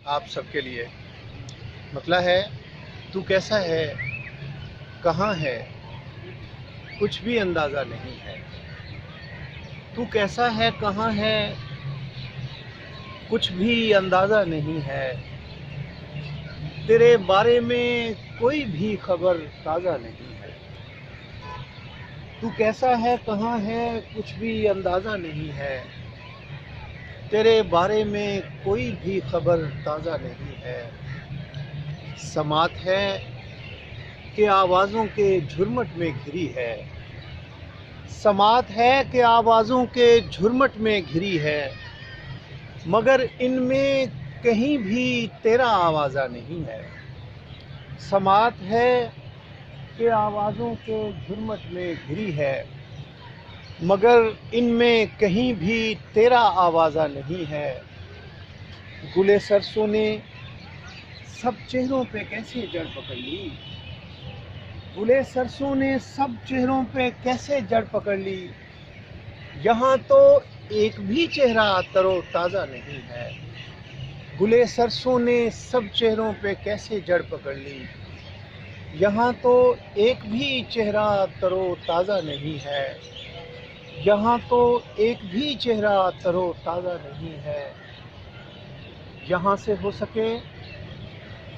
आप सबके लिए। मतला है, तू कैसा है, कहाँ है, कुछ भी अंदाज़ा नहीं है। तू कैसा है, कहाँ है, कुछ भी अंदाज़ा नहीं है। तेरे बारे में कोई भी खबर ताज़ा नहीं है। तू कैसा है, कहाँ है, कुछ भी अंदाज़ा नहीं है। तेरे बारे में कोई भी खबर ताज़ा नहीं है। समात है कि आवाज़ों के झुरमुट में घिरी है। समात है कि आवाज़ों के झुरमुट में घिरी है, मगर इनमें कहीं भी तेरा आवाज़ा नहीं है। समात है कि आवाज़ों के झुरमुट में घिरी है, मगर इनमें कहीं भी तेरा आवाज़ा नहीं है। गुले सरसों ने सब चेहरों पे कैसे जड़ पकड़ ली। गुले सरसों ने सब चेहरों पे कैसे जड़ पकड़ ली। यहाँ तो एक भी चेहरा तरो ताज़ा नहीं है। गुले सरसों ने सब चेहरों पे कैसे जड़ पकड़ ली। यहाँ तो एक भी चेहरा तरो ताज़ा नहीं है। यहाँ तो एक भी चेहरा तरो ताज़ा नहीं है। यहाँ से हो सके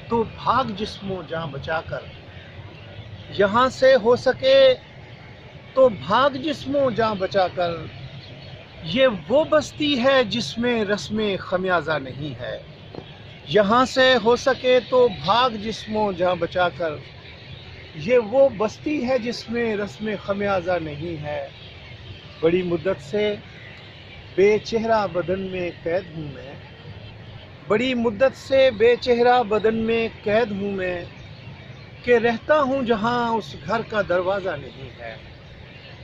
तो भाग जिस्मों जान बचाकर। यहाँ से हो सके तो भाग जिस्मों जान बचाकर। ये वो बस्ती है जिसमें रस्में खमियाजा नहीं है। यहाँ से हो सके तो भाग जिस्मों जान बचाकर। ये वो बस्ती है जिसमें रस्में खमियाजा नहीं है। बड़ी मुद्दत से बेचेहरा बदन में कैद हूँ मैं। बड़ी मुद्दत से बेचेहरा बदन में कैद हूँ मैं, कि रहता हूँ जहाँ उस घर का दरवाज़ा नहीं है।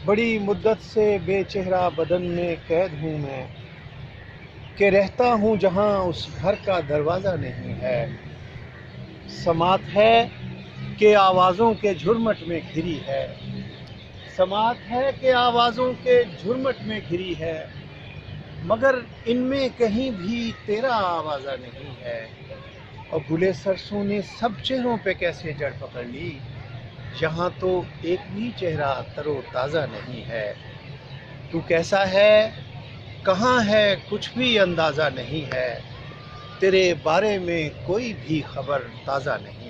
बड़ी मुद्दत से बेचेहरा बदन में कैद हूँ मैं, कि रहता हूँ जहाँ उस घर का दरवाज़ा नहीं है। समात है कि आवाज़ों के झुरमुट में घिरी है। समात है कि आवाज़ों के झुरमुट में घिरी है, मगर इनमें कहीं भी तेरा आवाज़ा नहीं है। और गुले सरसों ने सब चेहरों पे कैसे जड़ पकड़ ली। यहाँ तो एक भी चेहरा तरो ताज़ा नहीं है। तू कैसा है, कहाँ है, कुछ भी अंदाज़ा नहीं है। तेरे बारे में कोई भी खबर ताज़ा नहीं।